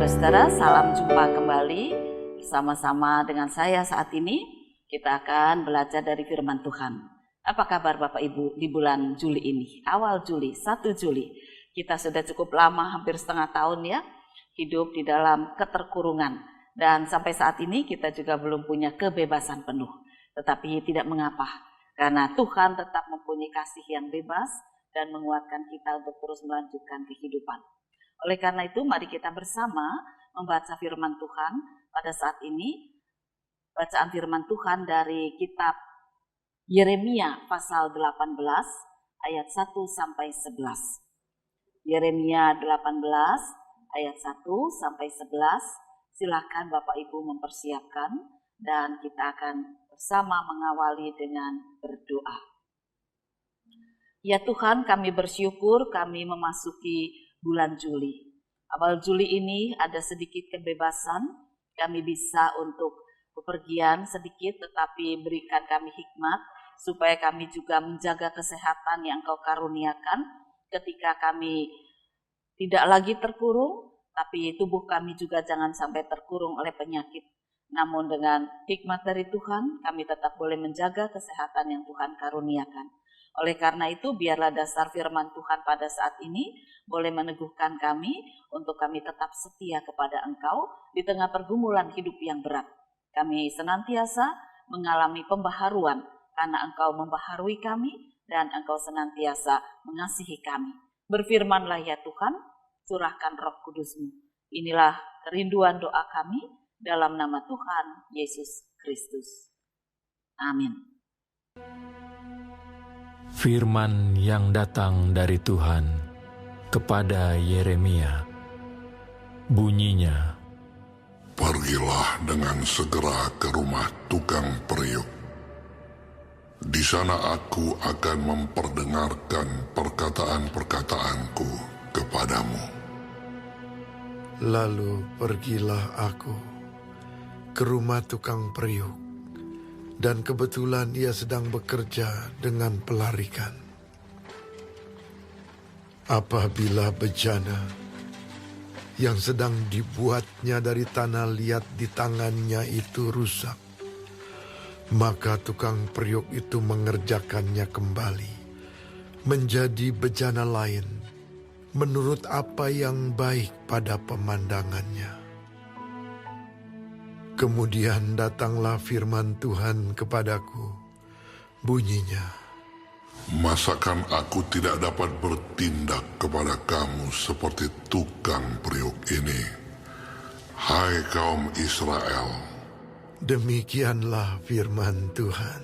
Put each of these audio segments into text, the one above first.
Saudara-saudara, salam jumpa kembali bersama-sama dengan saya saat ini. Kita akan belajar dari firman Tuhan. Apa kabar Bapak Ibu di bulan Juli ini? Awal Juli, 1 Juli. Kita sudah cukup lama, hampir setengah tahun ya, hidup di dalam keterkurungan. Dan sampai saat ini kita juga belum punya kebebasan penuh. Tetapi tidak mengapa, karena Tuhan tetap mempunyai kasih yang bebas dan menguatkan kita untuk terus melanjutkan kehidupan. Oleh karena itu, mari kita bersama membaca firman Tuhan pada saat ini. Bacaan firman Tuhan dari kitab Yeremia pasal 18 ayat 1 sampai 11. Yeremia 18 ayat 1 sampai 11. Silakan Bapak Ibu mempersiapkan dan kita akan bersama mengawali dengan berdoa. Ya Tuhan, kami bersyukur kami memasuki bulan Juli. Awal Juli ini ada sedikit kebebasan, kami bisa untuk bepergian sedikit, tetapi berikan kami hikmat supaya kami juga menjaga kesehatan yang Engkau karuniakan ketika kami tidak lagi terkurung, tapi tubuh kami juga jangan sampai terkurung oleh penyakit. Namun dengan hikmat dari Tuhan, kami tetap boleh menjaga kesehatan yang Tuhan karuniakan. Oleh karena itu, biarlah dasar firman Tuhan pada saat ini boleh meneguhkan kami untuk kami tetap setia kepada Engkau di tengah pergumulan hidup yang berat. Kami senantiasa mengalami pembaharuan karena Engkau membaharui kami dan Engkau senantiasa mengasihi kami. Berfirmanlah ya Tuhan, curahkan Roh Kudus-Mu. Inilah kerinduan doa kami dalam nama Tuhan Yesus Kristus. Amin. Firman yang datang dari Tuhan kepada Yeremia. Bunyinya, pergilah dengan segera ke rumah tukang periuk. Di sana aku akan memperdengarkan perkataan-perkataanku kepadamu. Lalu pergilah aku ke rumah tukang periuk, dan kebetulan ia sedang bekerja dengan pelarikan. Apabila bejana yang sedang dibuatnya dari tanah liat di tangannya itu rusak, maka tukang periuk itu mengerjakannya kembali menjadi bejana lain menurut apa yang baik pada pemandangannya. Kemudian datanglah firman Tuhan kepadaku, bunyinya, masakan aku tidak dapat bertindak kepada kamu seperti tukang periuk ini, hai kaum Israel? Demikianlah firman Tuhan.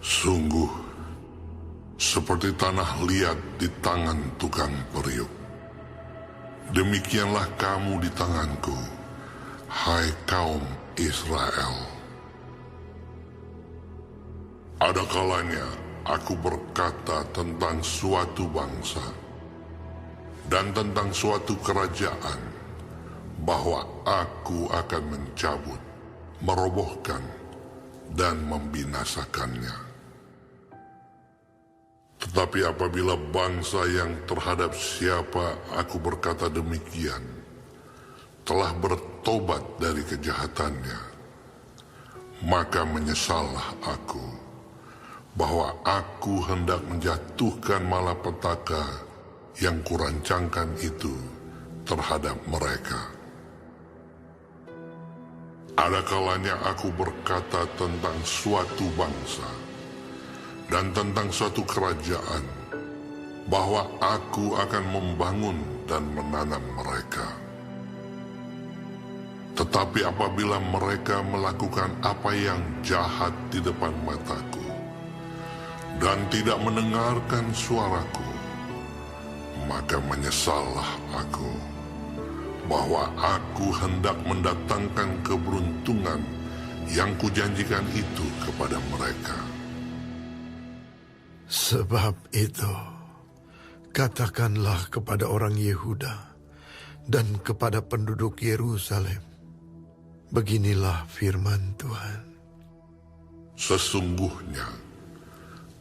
Sungguh, seperti tanah liat di tangan tukang periuk, demikianlah kamu di tanganku, hai kaum Israel. Ada kalanya aku berkata tentang suatu bangsa dan tentang suatu kerajaan bahwa aku akan mencabut, merobohkan, dan membinasakannya. Tetapi apabila bangsa yang terhadap siapa aku berkata demikian telah bertobat dari kejahatannya, maka menyesallah aku bahwa aku hendak menjatuhkan malapetaka yang kurancangkan itu terhadap mereka. Ada kalanya aku berkata tentang suatu bangsa dan tentang suatu kerajaan bahwa aku akan membangun dan menanam mereka. Tetapi apabila mereka melakukan apa yang jahat di depan mataku dan tidak mendengarkan suaraku, maka menyesallah aku bahwa aku hendak mendatangkan keberuntungan yang kujanjikan itu kepada mereka. Sebab itu, katakanlah kepada orang Yehuda dan kepada penduduk Yerusalem, beginilah firman Tuhan. Sesungguhnya,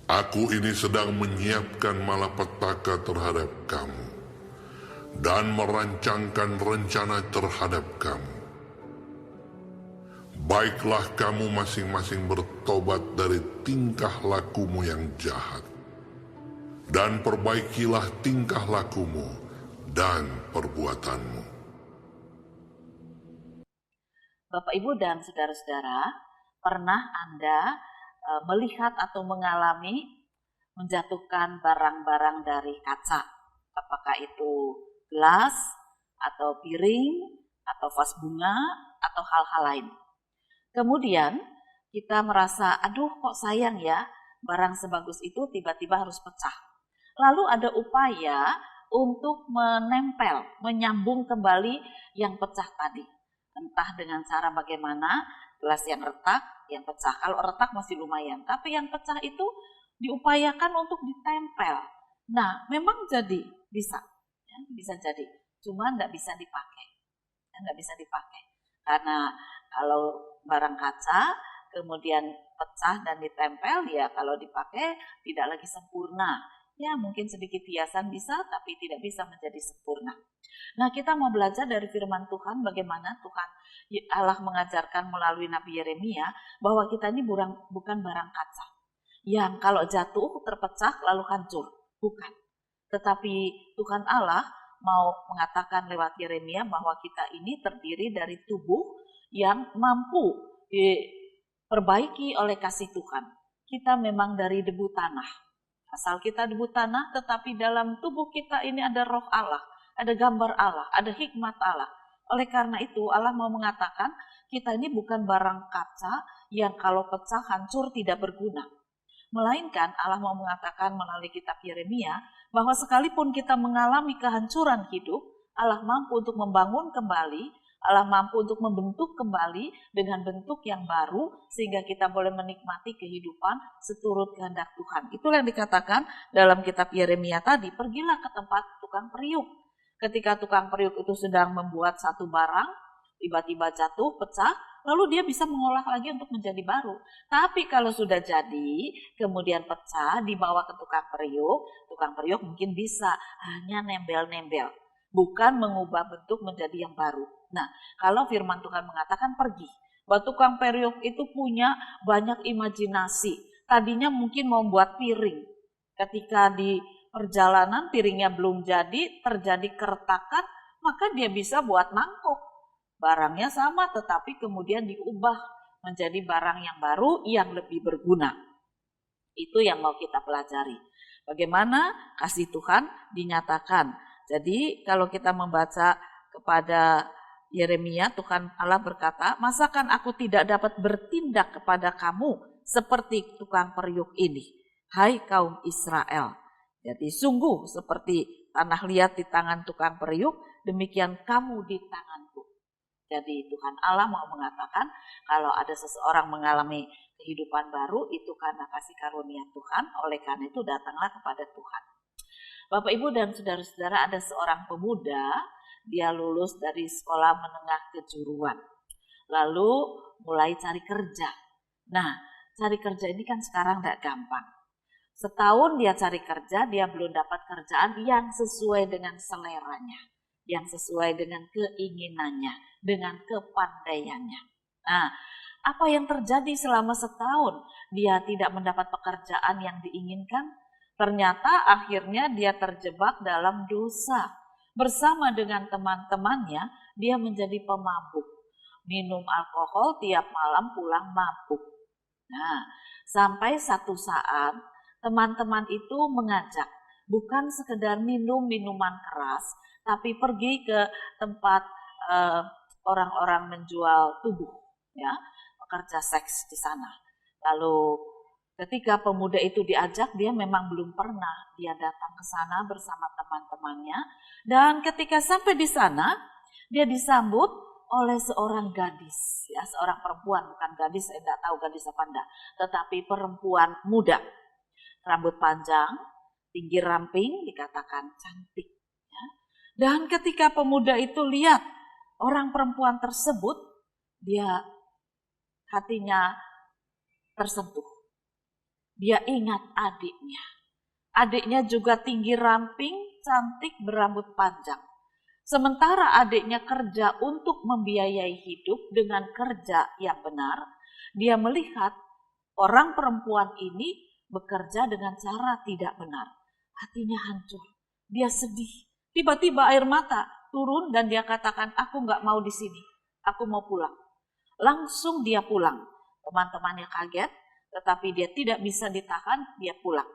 aku ini sedang menyiapkan malapetaka terhadap kamu, dan merancangkan rencana terhadap kamu. Baiklah kamu masing-masing bertobat dari tingkah lakumu yang jahat, dan perbaikilah tingkah lakumu dan perbuatanmu. Bapak, Ibu, dan saudara-saudara, pernah Anda melihat atau mengalami menjatuhkan barang-barang dari kaca? Apakah itu gelas, atau piring, atau vas bunga, atau hal-hal lain? Kemudian kita merasa, aduh kok sayang ya, barang sebagus itu tiba-tiba harus pecah. Lalu ada upaya untuk menempel, menyambung kembali yang pecah tadi. Entah dengan cara bagaimana, gelas yang retak, yang pecah. Kalau retak masih lumayan, tapi yang pecah itu diupayakan untuk ditempel. Nah, memang jadi, bisa. Ya, bisa jadi, cuma nggak bisa dipakai. Nggak bisa dipakai. Karena kalau barang kaca kemudian pecah dan ditempel, ya kalau dipakai tidak lagi sempurna. Ya mungkin sedikit hiasan bisa, tapi tidak bisa menjadi sempurna. Nah, kita mau belajar dari firman Tuhan bagaimana Tuhan Allah mengajarkan melalui Nabi Yeremia bahwa kita ini bukan barang kaca yang kalau jatuh terpecah lalu hancur, bukan. Tetapi Tuhan Allah mau mengatakan lewat Yeremia bahwa kita ini terdiri dari tubuh yang mampu diperbaiki oleh kasih Tuhan. Kita memang dari debu tanah. Asal kita debu tanah, tetapi dalam tubuh kita ini ada roh Allah, ada gambar Allah, ada hikmat Allah. Oleh karena itu Allah mau mengatakan kita ini bukan barang kaca yang kalau pecah hancur tidak berguna. Melainkan Allah mau mengatakan melalui kitab Yeremia bahwa sekalipun kita mengalami kehancuran hidup, Allah mampu untuk membangun kembali, Allah mampu untuk membentuk kembali dengan bentuk yang baru sehingga kita boleh menikmati kehidupan seturut kehendak Tuhan. Itulah yang dikatakan dalam kitab Yeremia tadi, pergilah ke tempat tukang periuk. Ketika tukang periuk itu sedang membuat satu barang, tiba-tiba jatuh, pecah, lalu dia bisa mengolah lagi untuk menjadi baru. Tapi kalau sudah jadi, kemudian pecah, dibawa ke tukang periuk mungkin bisa hanya nembel-nembel, bukan mengubah bentuk menjadi yang baru. Nah, kalau firman Tuhan mengatakan pergi, bahwa tukang periuk itu punya banyak imajinasi. Tadinya mungkin mau buat piring. Ketika di perjalanan piringnya belum jadi, terjadi keretakan, maka dia bisa buat mangkuk. Barangnya sama tetapi kemudian diubah menjadi barang yang baru yang lebih berguna. Itu yang mau kita pelajari. Bagaimana kasih Tuhan dinyatakan. Jadi kalau kita membaca kepada Yeremia, Tuhan Allah berkata, masakan aku tidak dapat bertindak kepada kamu seperti tukang periuk ini, hai kaum Israel. Jadi sungguh seperti tanah liat di tangan tukang periuk, demikian kamu di tanganku. Jadi Tuhan Allah mau mengatakan kalau ada seseorang mengalami kehidupan baru, itu karena kasih karunia Tuhan, oleh karena itu datanglah kepada Tuhan. Bapak, Ibu, dan saudara-saudara, ada seorang pemuda, dia lulus dari sekolah menengah kejuruan, lalu mulai cari kerja. Nah, cari kerja ini kan sekarang tidak gampang. Setahun dia cari kerja, dia belum dapat kerjaan yang sesuai dengan seleranya, yang sesuai dengan keinginannya, dengan kepandaiannya. Nah, apa yang terjadi selama setahun? Dia tidak mendapat pekerjaan yang diinginkan. Ternyata akhirnya dia terjebak dalam dosa. Bersama dengan teman-temannya, dia menjadi pemabuk. Minum alkohol tiap malam pulang mabuk. Nah, sampai satu saat teman-teman itu mengajak, bukan sekedar minum minuman keras, tapi pergi ke tempat orang-orang menjual tubuh, ya, pekerja seks di sana. Lalu ketika pemuda itu diajak, dia memang belum pernah. Dia datang ke sana bersama teman-temannya, dan ketika sampai di sana, dia disambut oleh seorang gadis, ya, seorang perempuan, bukan gadis, saya tidak tahu gadis apa enggak, tetapi perempuan muda, rambut panjang, tinggi ramping, dikatakan cantik. Ya. Dan ketika pemuda itu lihat orang perempuan tersebut, dia hatinya tersentuh. Dia ingat adiknya. Adiknya juga tinggi ramping, cantik, berambut panjang. Sementara adiknya kerja untuk membiayai hidup dengan kerja yang benar, dia melihat orang perempuan ini bekerja dengan cara tidak benar. Hatinya hancur, dia sedih. Tiba-tiba air mata turun dan dia katakan, aku nggak mau di sini, aku mau pulang. Langsung dia pulang. Teman-temannya kaget, tetapi dia tidak bisa ditahan, dia pulang.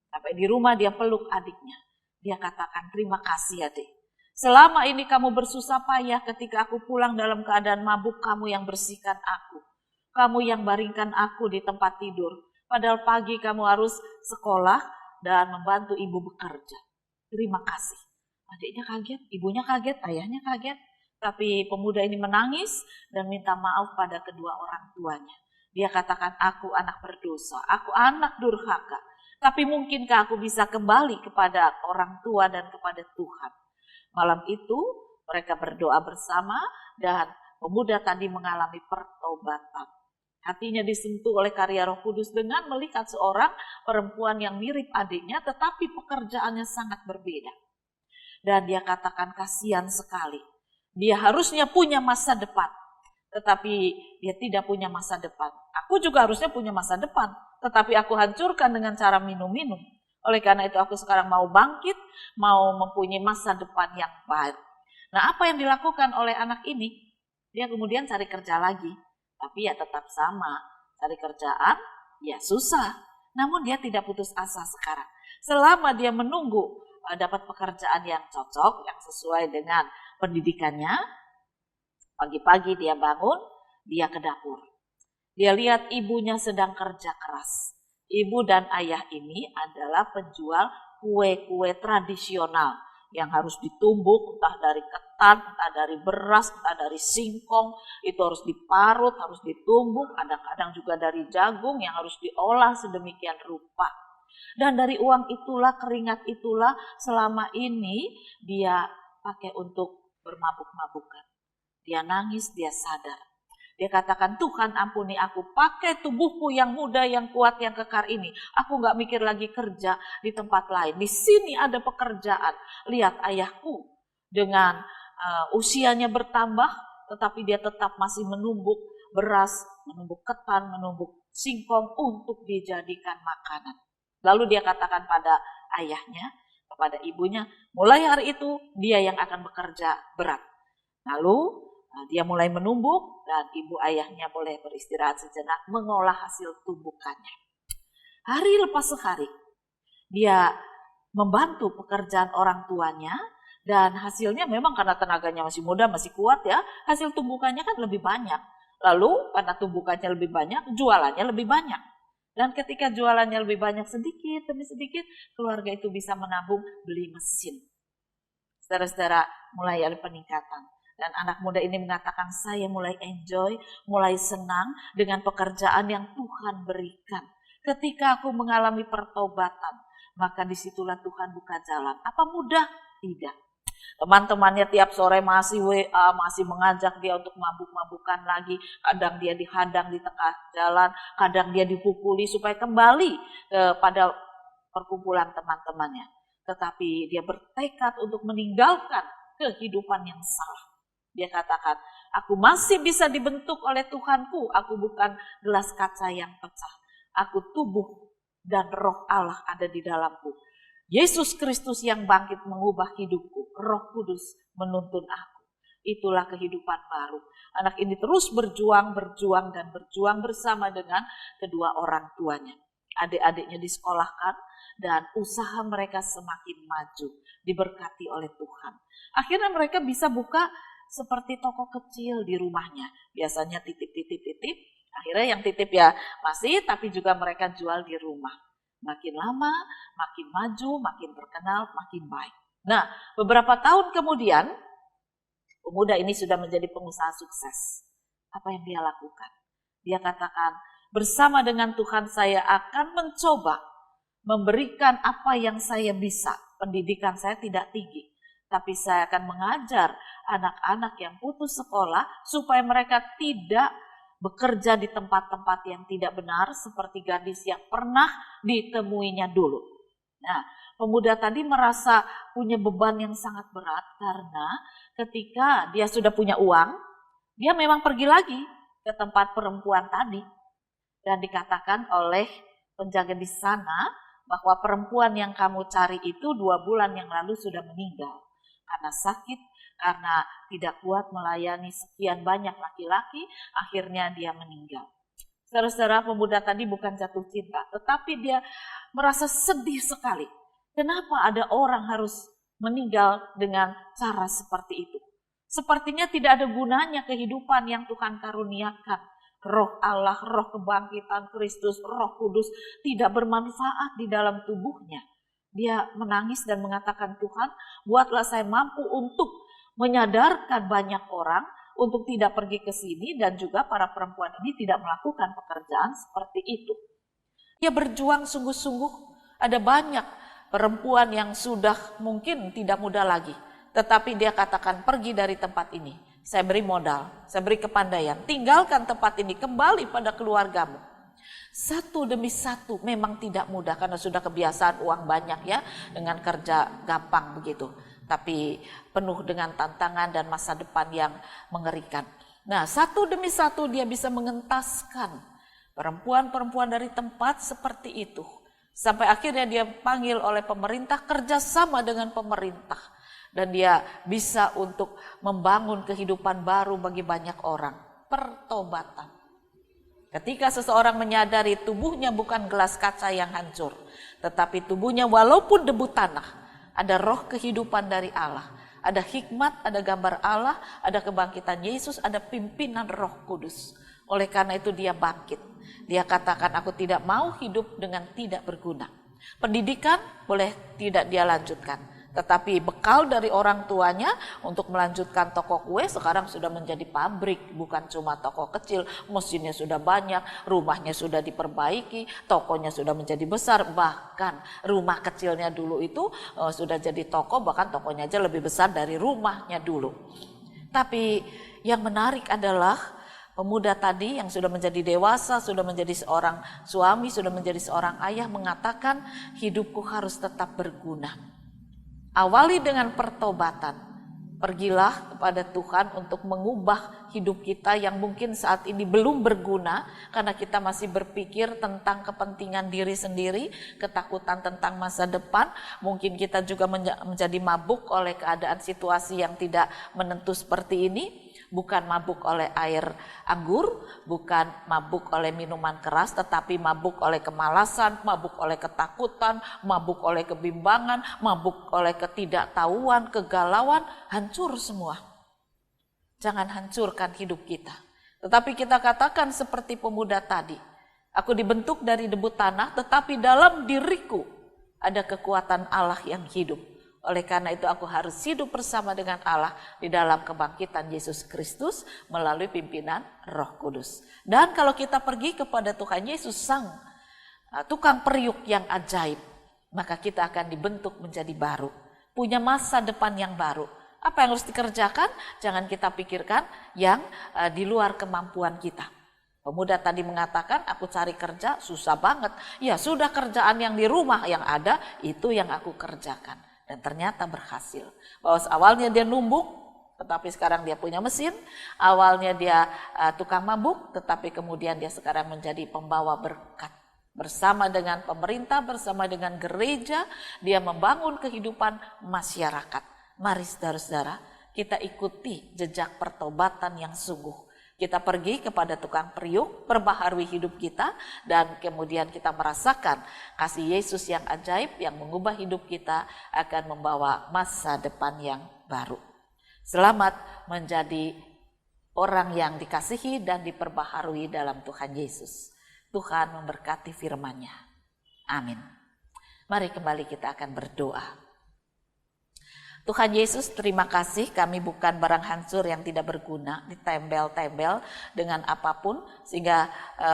Sampai di rumah dia peluk adiknya. Dia katakan, terima kasih adik. Selama ini kamu bersusah payah ketika aku pulang dalam keadaan mabuk, kamu yang bersihkan aku. Kamu yang baringkan aku di tempat tidur. Padahal pagi kamu harus sekolah dan membantu ibu bekerja. Terima kasih. Adiknya kaget, ibunya kaget, ayahnya kaget. Tapi pemuda ini menangis dan minta maaf pada kedua orang tuanya. Dia katakan, aku anak berdosa, aku anak durhaka. Tapi mungkinkah aku bisa kembali kepada orang tua dan kepada Tuhan? Malam itu mereka berdoa bersama dan pemuda tadi mengalami pertobatan. Hatinya disentuh oleh karya Roh Kudus dengan melihat seorang perempuan yang mirip adiknya tetapi pekerjaannya sangat berbeda. Dan dia katakan kasihan sekali. Dia harusnya punya masa depan, tetapi dia tidak punya masa depan. Aku juga harusnya punya masa depan, tetapi aku hancurkan dengan cara minum-minum. Oleh karena itu aku sekarang mau bangkit, mau mempunyai masa depan yang baik. Nah, apa yang dilakukan oleh anak ini? Dia kemudian cari kerja lagi, tapi ya tetap sama. Cari kerjaan, ya susah. Namun dia tidak putus asa sekarang. Selama dia menunggu dapat pekerjaan yang cocok, yang sesuai dengan pendidikannya, pagi-pagi dia bangun, dia ke dapur. Dia lihat ibunya sedang kerja keras. Ibu dan ayah ini adalah penjual kue-kue tradisional yang harus ditumbuk, entah dari ketan, entah dari beras, entah dari singkong, itu harus diparut, harus ditumbuk, kadang-kadang juga dari jagung yang harus diolah sedemikian rupa. Dan dari uang itulah, keringat itulah selama ini dia pakai untuk bermabuk-mabukan. Dia nangis, dia sadar. Dia katakan, Tuhan ampuni aku, pakai tubuhku yang muda, yang kuat, yang kekar ini. Aku gak mikir lagi kerja di tempat lain. Di sini ada pekerjaan. Lihat ayahku dengan usianya bertambah, tetapi dia tetap masih menumbuk beras, menumbuk ketan, menumbuk singkong untuk dijadikan makanan. Lalu dia katakan pada ayahnya, kepada ibunya, mulai hari itu dia yang akan bekerja berat. Lalu dia mulai menumbuk dan ibu ayahnya boleh beristirahat sejenak mengolah hasil tumbukannya. Hari lepas hari dia membantu pekerjaan orang tuanya dan hasilnya memang karena tenaganya masih muda, masih kuat ya, hasil tumbukannya kan lebih banyak. Lalu karena tumbukannya lebih banyak, jualannya lebih banyak. Dan ketika jualannya lebih banyak sedikit demi sedikit, keluarga itu bisa menabung beli mesin. Saudara-saudara, mulai ada peningkatan. Dan anak muda ini mengatakan, saya mulai enjoy, mulai senang dengan pekerjaan yang Tuhan berikan. Ketika aku mengalami pertobatan, maka disitulah Tuhan buka jalan. Apa mudah? Tidak. Teman-temannya tiap sore masih WA, masih mengajak dia untuk mabuk-mabukan lagi. Kadang dia dihadang di tengah jalan, kadang dia dipukuli supaya kembali pada perkumpulan teman-temannya. Tetapi dia bertekad untuk meninggalkan kehidupan yang salah. Dia katakan, aku masih bisa dibentuk oleh Tuhanku. Aku bukan gelas kaca yang pecah. Aku tubuh dan roh Allah ada di dalamku. Yesus Kristus yang bangkit mengubah hidupku. Roh Kudus menuntun aku. Itulah kehidupan baru. Anak ini terus berjuang bersama dengan kedua orang tuanya. Adik-adiknya disekolahkan dan usaha mereka semakin maju. Diberkati oleh Tuhan. Akhirnya mereka bisa buka seperti toko kecil di rumahnya. Biasanya titip. Akhirnya yang titip ya masih, tapi juga mereka jual di rumah. Makin lama, makin maju, makin terkenal, makin baik. Nah, beberapa tahun kemudian, pemuda ini sudah menjadi pengusaha sukses. Apa yang dia lakukan? Dia katakan, bersama dengan Tuhan saya akan mencoba memberikan apa yang saya bisa. Pendidikan saya tidak tinggi, tapi saya akan mengajar anak-anak yang putus sekolah supaya mereka tidak bekerja di tempat-tempat yang tidak benar seperti gadis yang pernah ditemuinya dulu. Nah, pemuda tadi merasa punya beban yang sangat berat karena ketika dia sudah punya uang, dia memang pergi lagi ke tempat perempuan tadi. Dan dikatakan oleh penjaga di sana bahwa perempuan yang kamu cari itu 2 bulan yang lalu sudah meninggal. Karena sakit, karena tidak kuat melayani sekian banyak laki-laki, akhirnya dia meninggal. Saudara-saudara, pemuda tadi bukan jatuh cinta, tetapi dia merasa sedih sekali. Kenapa ada orang harus meninggal dengan cara seperti itu? Sepertinya tidak ada gunanya kehidupan yang Tuhan karuniakan. Roh Allah, roh kebangkitan Kristus, roh kudus tidak bermanfaat di dalam tubuhnya. Dia menangis dan mengatakan, Tuhan, buatlah saya mampu untuk menyadarkan banyak orang untuk tidak pergi ke sini dan juga para perempuan ini tidak melakukan pekerjaan seperti itu. Dia berjuang sungguh-sungguh. Ada banyak perempuan yang sudah mungkin tidak muda lagi, tetapi dia katakan pergi dari tempat ini. Saya beri modal, saya beri kepandaian. Tinggalkan tempat ini, kembali pada keluargamu. Satu demi satu memang tidak mudah karena sudah kebiasaan uang banyak ya, dengan kerja gampang begitu. Tapi penuh dengan tantangan dan masa depan yang mengerikan. Nah, satu demi satu dia bisa mengentaskan perempuan-perempuan dari tempat seperti itu. Sampai akhirnya dia panggil oleh pemerintah, kerjasama dengan pemerintah. Dan dia bisa untuk membangun kehidupan baru bagi banyak orang. Pertobatan. Ketika seseorang menyadari tubuhnya bukan gelas kaca yang hancur, tetapi tubuhnya walaupun debu tanah, ada roh kehidupan dari Allah. Ada hikmat, ada gambar Allah, ada kebangkitan Yesus, ada pimpinan Roh Kudus. Oleh karena itu dia bangkit. Dia katakan, aku tidak mau hidup dengan tidak berguna. Pendidikan boleh tidak dia lanjutkan. Tetapi bekal dari orang tuanya untuk melanjutkan toko kue sekarang sudah menjadi pabrik. Bukan cuma toko kecil, mesinnya sudah banyak, rumahnya sudah diperbaiki, tokonya sudah menjadi besar. Bahkan rumah kecilnya dulu itu sudah jadi toko, bahkan tokonya aja lebih besar dari rumahnya dulu. Tapi yang menarik adalah pemuda tadi yang sudah menjadi dewasa, sudah menjadi seorang suami, sudah menjadi seorang ayah mengatakan hidupku harus tetap berguna. Awali dengan pertobatan. Pergilah kepada Tuhan untuk mengubah hidup kita yang mungkin saat ini belum berguna karena kita masih berpikir tentang kepentingan diri sendiri, ketakutan tentang masa depan. Mungkin kita juga menjadi mabuk oleh keadaan situasi yang tidak menentu seperti ini. Bukan mabuk oleh air anggur, bukan mabuk oleh minuman keras, tetapi mabuk oleh kemalasan, mabuk oleh ketakutan, mabuk oleh kebimbangan, mabuk oleh ketidaktahuan, kegalauan, hancur semua. Jangan hancurkan hidup kita. Tetapi kita katakan seperti pemuda tadi, aku dibentuk dari debu tanah, tetapi dalam diriku ada kekuatan Allah yang hidup. Oleh karena itu aku harus hidup bersama dengan Allah di dalam kebangkitan Yesus Kristus melalui pimpinan Roh Kudus. Dan kalau kita pergi kepada Tuhan Yesus Sang tukang periuk yang ajaib, maka kita akan dibentuk menjadi baru. Punya masa depan yang baru. Apa yang harus dikerjakan? Jangan kita pikirkan yang di luar kemampuan kita. Pemuda tadi mengatakan, aku cari kerja susah banget. Ya sudah, kerjaan yang di rumah yang ada itu yang aku kerjakan. Dan ternyata berhasil. Bahwa awalnya dia numbuk, tetapi sekarang dia punya mesin. Awalnya dia tukang mabuk, tetapi kemudian dia sekarang menjadi pembawa berkat. Bersama dengan pemerintah, bersama dengan gereja, dia membangun kehidupan masyarakat. Mari saudara-saudara, kita ikuti jejak pertobatan yang sungguh. Kita pergi kepada tukang periuk, perbaharui hidup kita, dan kemudian kita merasakan kasih Yesus yang ajaib yang mengubah hidup kita akan membawa masa depan yang baru. Selamat menjadi orang yang dikasihi dan diperbaharui dalam Tuhan Yesus. Tuhan memberkati firman-Nya. Amin. Mari kembali kita akan berdoa. Tuhan Yesus, terima kasih, kami bukan barang hancur yang tidak berguna, ditembel-tembel dengan apapun sehingga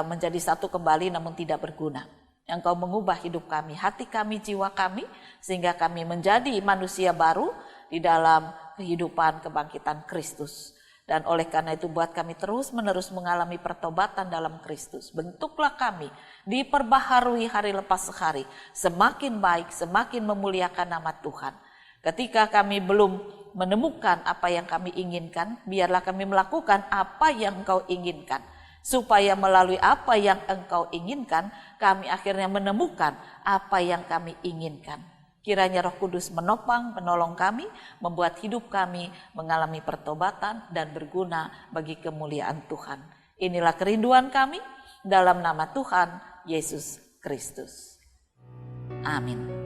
menjadi satu kembali namun tidak berguna. Engkau mengubah hidup kami, hati kami, jiwa kami, sehingga kami menjadi manusia baru di dalam kehidupan kebangkitan Kristus. Dan oleh karena itu buat kami terus-menerus mengalami pertobatan dalam Kristus. Bentuklah kami diperbaharui hari lepas hari, semakin baik, semakin memuliakan nama Tuhan. Ketika kami belum menemukan apa yang kami inginkan, biarlah kami melakukan apa yang Engkau inginkan. Supaya melalui apa yang Engkau inginkan, kami akhirnya menemukan apa yang kami inginkan. Kiranya Roh Kudus menopang, menolong kami, membuat hidup kami mengalami pertobatan dan berguna bagi kemuliaan Tuhan. Inilah kerinduan kami dalam nama Tuhan Yesus Kristus. Amin.